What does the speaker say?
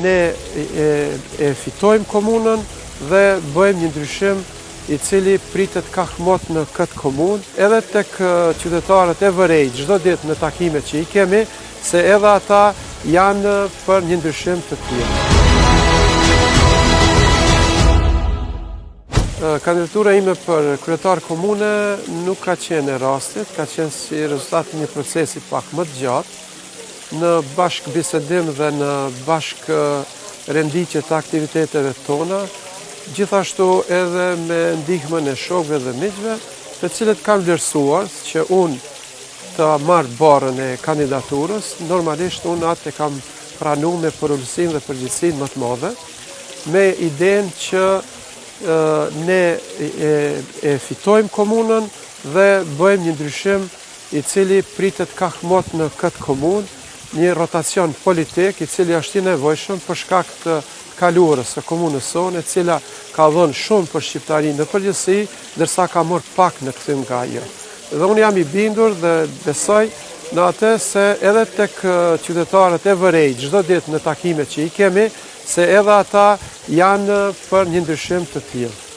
Ne e fitojmë komunën dhe bëjmë një ndryshim i cili pritet kahmot në këtë komunë, edhe tek qytetarët e Vërejt, çdo ditë në takimet që i kemi, se edhe ata janë për një ndryshim të tillë. Kandidatura ime për kryetar komune nuk ka qenë e rastit, ka qenë si rezultat një procesi pak më të gjatë, në bashkë bisedim dhe në bashkë renditje të aktiviteteve tona, gjithashtu edhe me ndihmën e shokëve dhe miqve, të cilët kanë vlerësuar që unë të marrë barën e kandidaturës, normalisht unë atë e kam pranuar me përulësinë dhe përgjegjësinë më të madhe, me idenë që ne e fitojmë komunën dhe bëjmë një ndryshim i cili pritet kahmot në këtë komunë, një rotacion politik i cili është i nevojshëm për shkak të kaluarës së komunës sonë, e cila ka dhënë shumë për shqiptarinë në përgjithësi, ndërsa ka marrë pak në kthim nga ajo. Dhe unë jam i bindur dhe besoj në atë se edhe tek qytetarët e Vërejt, çdo ditë në takimet që i kemi, se edhe ata janë për një ndryshim të tillë.